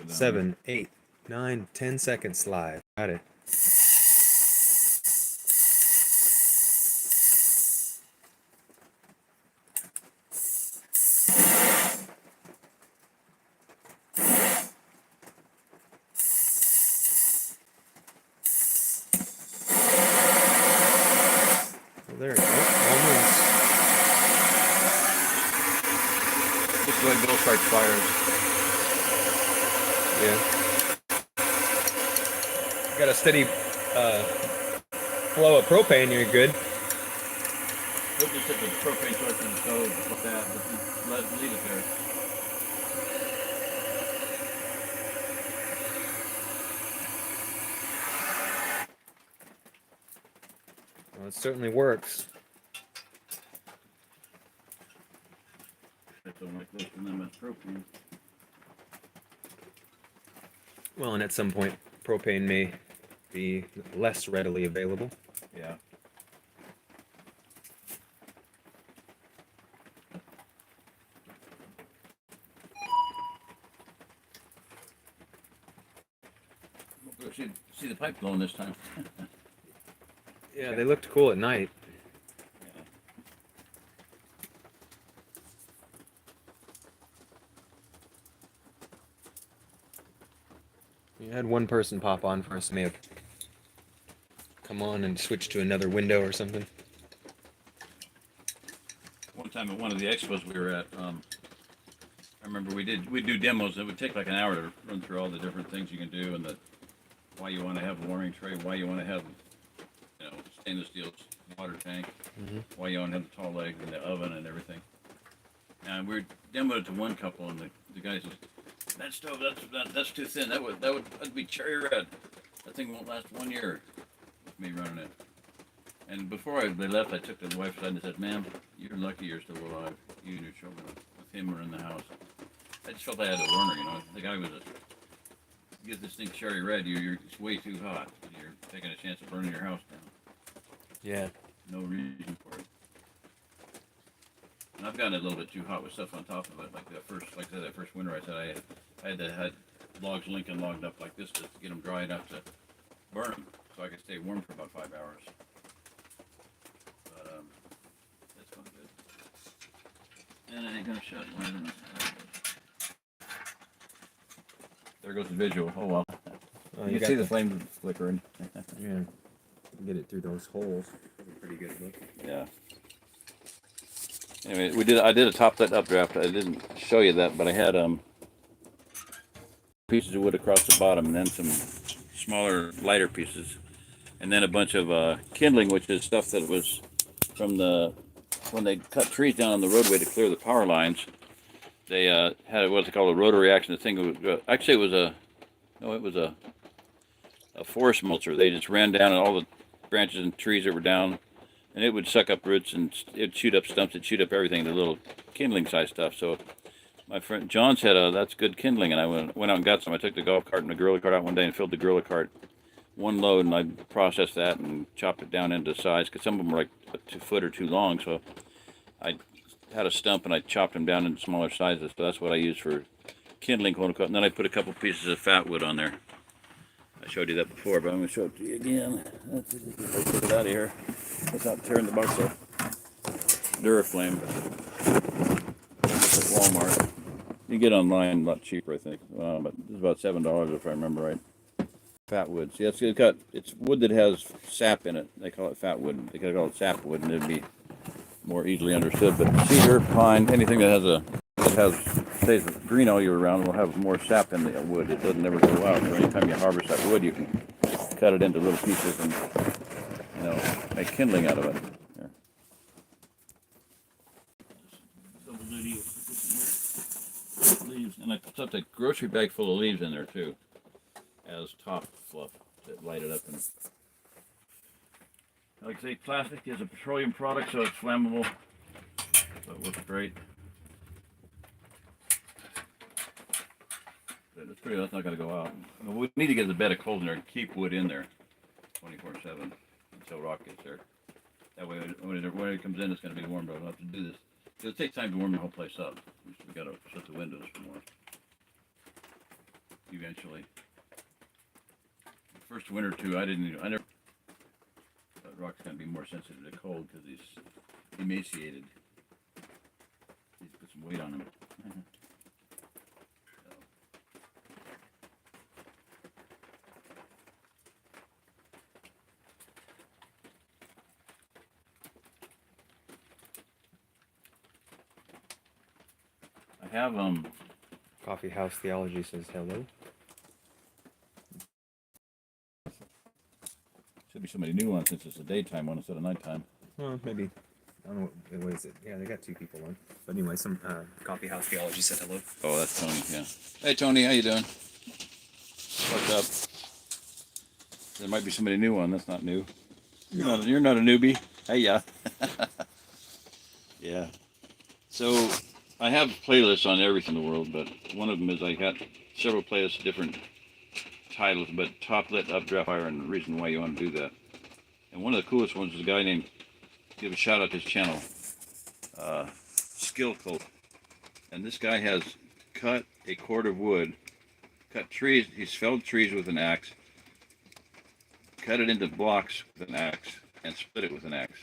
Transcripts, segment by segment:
7, 8, 9, 10 seconds slide. Got it. Well, there you go. Almost. Just when Bill starts fires. Yeah. Got a steady flow of propane, you're good. We'll just hit the propane torch in the stove with that, but leave it there. Well, it certainly works. I don't like this one, that's propane. Well, and at some point, propane may be less readily available. Yeah. We should see the pipe blowing this time. Yeah, they looked cool at night. You had one person pop on for us, may have come on and switched to another window or something. One time at one of the expos we were at, I remember we'd do demos. It would take like an hour to run through all the different things you can do and why you want to have a warming tray, why you want to have stainless steel water tank, why you want to have the tall legs and the oven and everything. And we demoed it to one couple, and the guy says, "That stove, that's too thin. That'd be cherry red. That thing won't last 1 year." With me running it. And before they left, I took the wife aside and said, "Ma'am, you're lucky you're still alive. You and your children. With him were in the house." I just felt I had to warn her. The guy was get this thing cherry red. It's way too hot. You're taking a chance of burning your house down. Yeah. No reason for it. And I've gotten it a little bit too hot with stuff on top of it. Like that first winter, I said I had logs Lincoln logged up like this to get them dry enough to burn them, so I could stay warm for about 5 hours. But that's going good. And I ain't gonna shut one. There goes the visual. Oh well. Oh, you can see the flame flickering. Yeah. Get it through those holes. That's a pretty good look. Yeah. Anyway, I did a top that updraft. I didn't show you that, but I had pieces of wood across the bottom, and then some smaller, lighter pieces, and then a bunch of kindling, which is stuff that was from when they cut trees down on the roadway to clear the power lines. They had what's called a rotary action. The thing was actually it was a forest mulcher. They just ran down all the branches and trees that were down, and it would suck up roots and it'd shoot up stumps, it'd shoot up everything, the little kindling size stuff. So my friend John said, "That's good kindling," and I went out and got some. I took the golf cart and the gorilla cart out one day and filled the gorilla cart one load, and I processed that and chopped it down into size because some of them were like 2 foot or too long. So I had a stump and I chopped them down into smaller sizes. So that's what I used for kindling, quote unquote. And then I put a couple pieces of fat wood on there. I showed you that before, but I'm going to show it to you again. Let's see if I can get it out of here without tearing the box off. Duraflame at Walmart. You can get online a lot cheaper, I think. But it's about $7 if I remember right. Fat wood. See, it's wood that has sap in it. They call it fat wood. They could call it sap wood, and it'd be more easily understood. But cedar, pine, anything that stays green all year round will have more sap in the wood. It doesn't ever go out. So anytime you harvest that wood, you can cut it into little pieces and make kindling out of it. Here. Leaves, and I put a grocery bag full of leaves in there too, as top fluff to light it up. And like I say, plastic is a petroleum product, so it's flammable. So it works great. That's not going to go out. We need to get the bed of coals in there and keep wood in there 24/7 until rock gets there. That way, when it comes in, it's going to be warm, but we'll have to do this. It'll take time to warm the whole place up. We got to shut the windows for more. eventually. The first winter or two, I never thought Rock's gonna be more sensitive to cold because he's emaciated. He's put some weight on him. I have Coffee House Theology says hello. should be somebody new on since it's a daytime one instead of nighttime. Well, maybe. I don't know what is it. Yeah, they got 2 people on. But anyway, some Coffee House Theology said hello. Oh, that's Tony. Yeah. Hey, Tony, how you doing? What's up? There might be somebody new on. That's not new. You're not a newbie. Hey, yeah. Yeah. So I have playlists on everything in the world, but one of them is I got several playlists, different titles, but top lit, updraft fire, and the reason why you want to do that. And one of the coolest ones is a guy named, give a shout out to his channel, Skill Cult. And this guy has cut a cord of wood, cut trees, he's felled trees with an axe, cut it into blocks with an axe, and split it with an axe.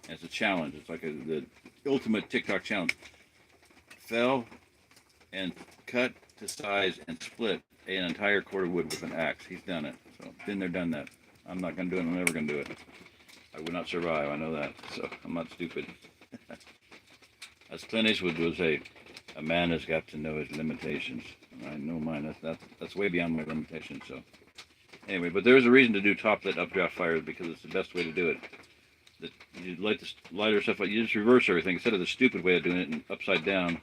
And it's a challenge. It's like the ultimate TikTok challenge. Fell and cut to size and split an entire cord of wood with an axe. He's done it. So been there, done that. I'm not gonna do it. I'm never gonna do it. I would not survive. I know that. So I'm not stupid. As Clint Eastwood would say, a man has got to know his limitations. I know mine. That's way beyond my limitations. So anyway, but there is a reason to do top lit updraft fires because it's the best way to do it. You light the lighter stuff up. You just reverse everything instead of the stupid way of doing it and upside down,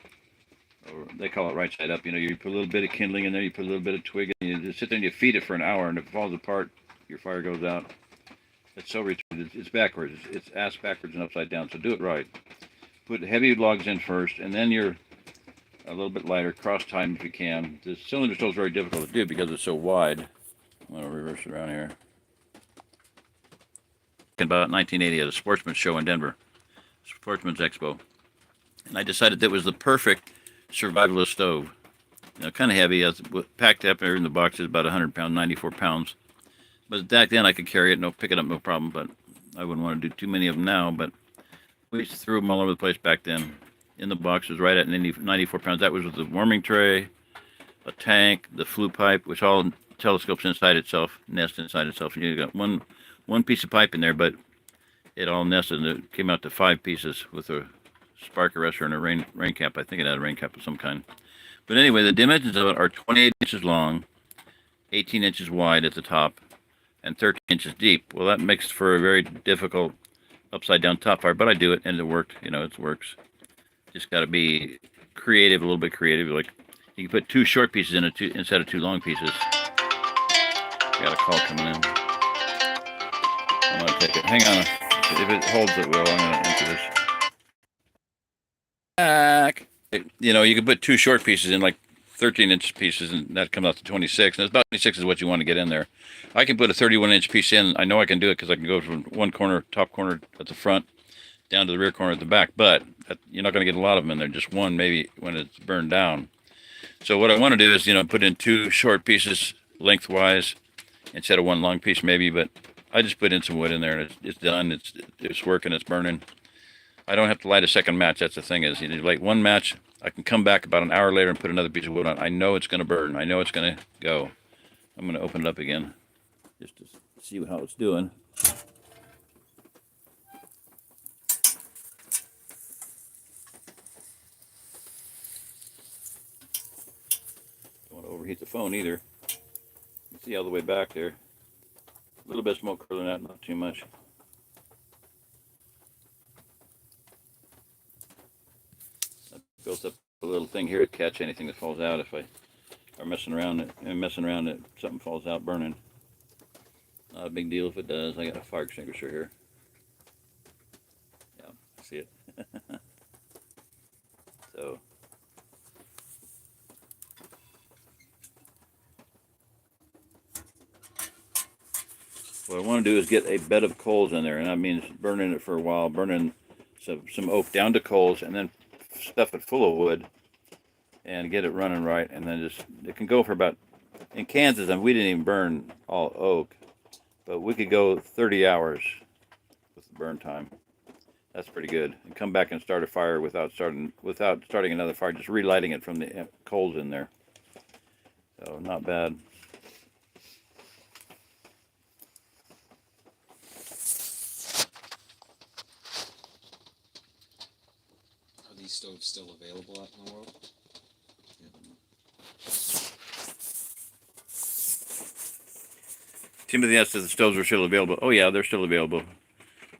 or they call it right side up. You know, you put a little bit of kindling in there, you put a little bit of twig, and you just sit there and you feed it for an hour, and if it falls apart, your fire goes out. It's so retarded. It's backwards. It's ass backwards and upside down. So do it right. Put heavy logs in first, and then you're a little bit lighter. Cross tie them if you can. The cylinder still is very difficult to do because it's so wide. I'm gonna reverse it around here. About 1980 at a sportsman's show in Denver, Sportsman's Expo, and I decided that was the perfect survivalist stove. You know, kind of heavy. It's packed up there in the box is about 100 pounds, 94 pounds. But back then I could carry it, pick it up, no problem. But I wouldn't want to do too many of them now. But we used to throw them all over the place back then. In the box was right at 94 pounds. That was with the warming tray, a tank, the flue pipe, which all telescopes inside itself, nest inside itself. And you got one piece of pipe in there, but it all nested and it came out to 5 pieces with a spark arrestor and a rain cap. I think it had a rain cap of some kind. But anyway, the dimensions of it are 28 inches long, 18 inches wide at the top, and 13 inches deep. Well, that makes for a very difficult upside down top fire, but I do it and it worked. You know, it works. Just got to be creative, a little bit creative. Like you can put 2 short pieces in it instead of 2 long pieces. Got a call coming in. I'm going to take it. Hang on. If it holds it well, I'm going to enter this. Back. You know, you can put 2 short pieces in, like 13-inch pieces, and that comes out to 26. And it's about 26 is what you want to get in there. I can put a 31-inch piece in. I know I can do it because I can go from one corner, top corner at the front, down to the rear corner at the back. But you're not going to get a lot of them in there. Just one, maybe, when it's burned down. So what I want to do is, you know, put in 2 short pieces lengthwise instead of 1 long piece, maybe. But I just put in some wood in there, and it's done. It's working. It's burning. I don't have to light a second match. That's the thing is, you light 1 match. I can come back about an hour later and put another piece of wood on. I know it's going to burn. I know it's going to go. I'm going to open it up again just to see how it's doing. Don't want to overheat the phone either. You can see all the way back there. A little bit of smoke curling out, not too much. I built up a little thing here to catch anything that falls out if I are messing around it, something falls out burning. Not a big deal if it does. I got a fire extinguisher here. Yeah, I see it. So what I want to do is get a bed of coals in there, and that means burning it for a while, burning some oak down to coals, and then stuff it full of wood and get it running right, and then it can go for about In Kansas, and we didn't even burn all oak, but we could go 30 hours with the burn time. That's pretty good. And come back and start a fire without starting another fire, just relighting it from the coals in there. So not bad. Are these stoves still available out in the world? Timothy asked if the stoves are still available. Oh yeah, they're still available.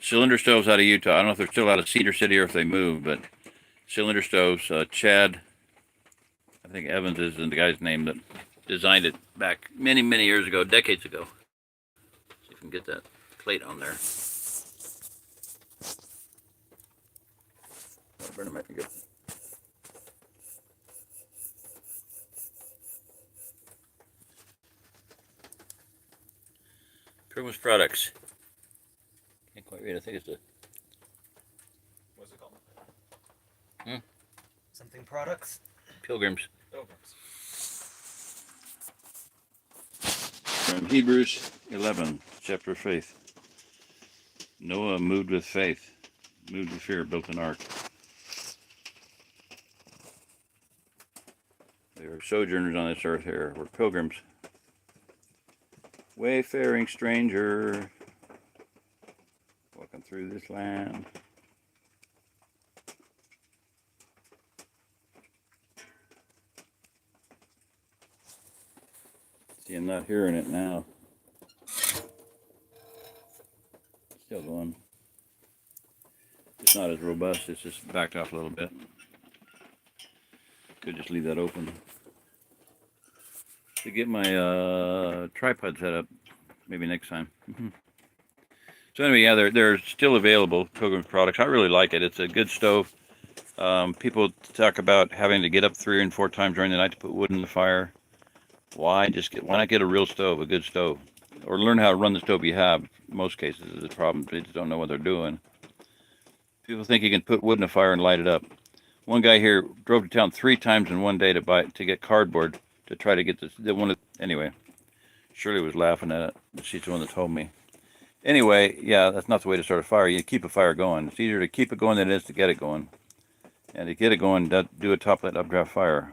Cylinder stoves out of Utah. I don't know if they're still out of Cedar City or if they moved, but cylinder stoves. Chad, I think Evans is the guy's name that designed it back many, many years ago, decades ago. See if we can get that plate on there. Oh, burn it might be good. Pilgrim's Products. Can't quite read. I think it's a. What's it called? Hmm? Something products? Pilgrims. Pilgrims. From Hebrews 11, chapter of faith. Noah moved with faith, moved with fear, built an ark. They are sojourners on this earth here. We're pilgrims. Wayfaring stranger, walking through this land. See, I'm not hearing it now. Still going. It's not as robust. It's just backed off a little bit. Could just leave that open. To get my tripod set up, maybe next time. So anyway, yeah, they're still available. Pilgrim's Products. I really like it. It's a good stove. People talk about having to get up 3 and 4 times during the night to put wood in the fire. Why not get a real stove, a good stove, or learn how to run the stove you have? In most cases, is the problem. They just don't know what they're doing. People think you can put wood in a fire and light it up. One guy here drove to town 3 times in one day to get cardboard to try to get the one. Anyway, Shirley was laughing at it. She's the one that told me. Anyway, yeah, that's not the way to start a fire. You keep a fire going. It's easier to keep it going than it is to get it going. And to get it going, do a top-lit updraft fire.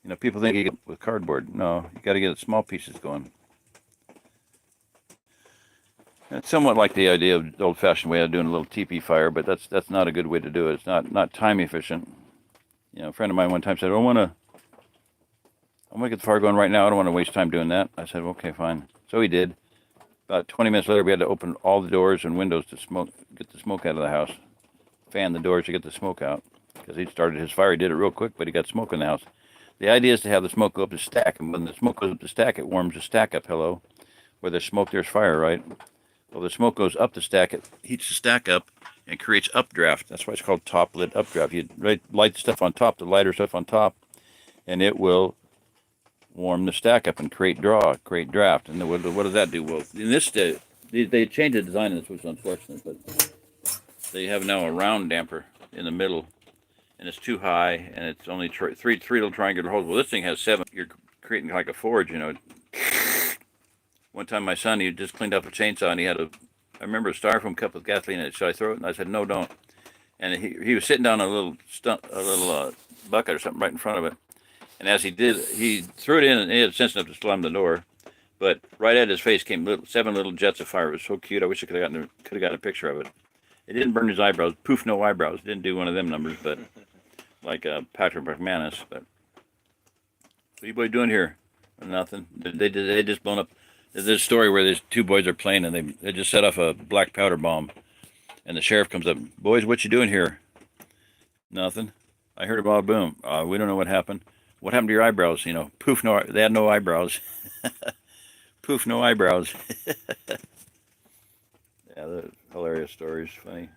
You know, people think you get with cardboard. No, you got to get small pieces going. It's somewhat like the idea of the old-fashioned way of doing a little teepee fire, but that's not a good way to do it. It's not time efficient. You know, a friend of mine one time said, "I want to get the fire going right now. I don't want to waste time doing that." I said, "Okay, fine." So he did. About 20 minutes later, we had to open all the doors and windows to get the smoke out of the house. Fan the doors to get the smoke out, because he started his fire. He did it real quick, but he got smoke in the house. The idea is to have the smoke go up the stack, and when the smoke goes up the stack, it warms the stack up. Hello, where there's smoke, there's fire, right? Well, the smoke goes up the stack, it heats the stack up and creates updraft. That's why it's called top-lit updraft. You light the stuff on top, the lighter stuff on top, and it will warm the stack up and create draft. And what does that do? Well, in this day, they changed the design of this, which is unfortunate, but they have now a round damper in the middle, and it's too high, and it's only three little triangular holes. Well, this thing has 7. You're creating like a forge, you know. One time, my son, he just cleaned up a chainsaw, and he had I remember a styrofoam cup with gasoline in it. Should I throw it? And I said, no, don't. And he was sitting down on a little bucket or something right in front of it. And as he did, he threw it in, and he had sense enough to slam the door. But right at his face came 7 little jets of fire. It was so cute. I wish I could have gotten a picture of it. It didn't burn his eyebrows. Poof, no eyebrows. Didn't do one of them numbers, but like Patrick McManus. But what are you boys doing here? Nothing. They just blown up. There's this story where there's 2 boys are playing, and they just set off a black powder bomb. And the sheriff comes up. Boys, what you doing here? Nothing. I heard about a boom. We don't know what happened. What happened to your eyebrows? You know, poof, no. They had no eyebrows. Poof, no eyebrows. Yeah, the hilarious stories. Funny.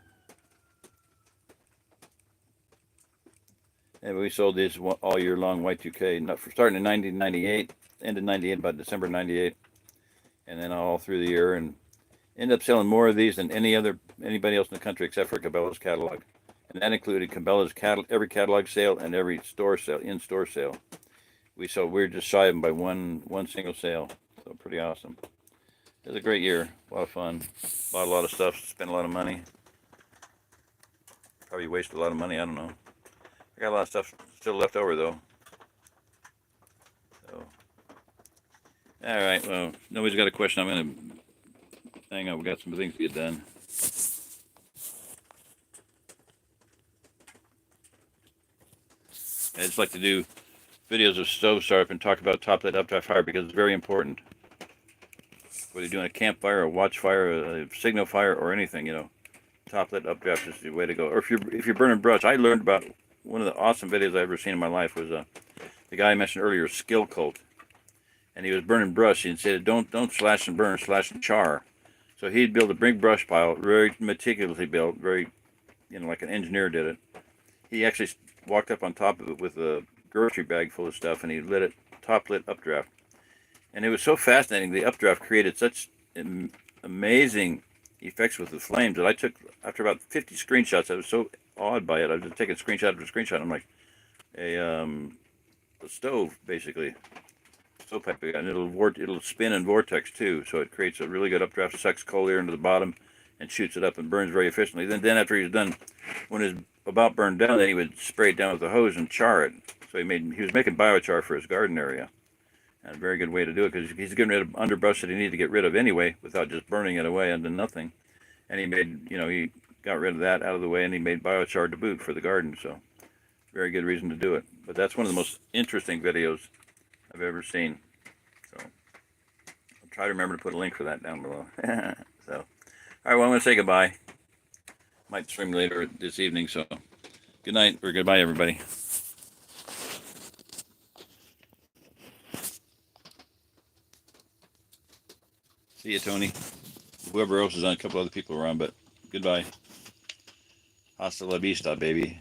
And we sold these all year long, Y2K. Starting in 1998, ended 98, about December 98, and then all through the year, and ended up selling more of these than anybody else in the country except for Cabela's catalog. And that included Cabela's every catalog sale and every store sale, in-store sale. we're just shy of them by one single sale. So pretty awesome. It was a great year. A lot of fun. Bought a lot of stuff. Spent a lot of money. Probably wasted a lot of money. I don't know. I got a lot of stuff still left over though. So, all right. Well, nobody's got a question. I'm gonna hang out. We got some things to get done. I just like to do videos of stove startup and talk about top lit updraft fire because it's very important. Whether you're doing a campfire, a watch fire, a signal fire, or anything, top lit updraft is the way to go. Or if you're burning brush, I learned about one of the awesome videos I've ever seen in my life was the guy I mentioned earlier, Skill Cult, and he was burning brush. He said, "Don't slash and burn, slash and char." So he'd build a big brush pile, very meticulously built, very, like an engineer did it. He actually walked up on top of it with a grocery bag full of stuff, and he lit it top lit updraft. And it was so fascinating. The updraft created such amazing effects with the flames that I took, after about 50 screenshots, I was so awed by it. I was just taking screenshot after screenshot. I'm like, a stove, basically. Stovepipe, and it'll spin in vortex too, so it creates a really good updraft, sucks cold air into the bottom, and shoots it up and burns very efficiently. Then after he's done, when it's about burned down, then he would spray it down with the hose and char it. So he was making biochar for his garden area. And a very good way to do it because he's getting rid of underbrush that he needed to get rid of anyway without just burning it away into nothing. And he got rid of that out of the way, and he made biochar to boot for the garden. So very good reason to do it. But that's one of the most interesting videos I've ever seen. So I'll try to remember to put a link for that down below. So, all right, well, I'm going to say goodbye. Might stream later this evening. So good night or goodbye, everybody. See you, Tony. Whoever else is on, a couple other people around, but goodbye. Hasta la vista, baby.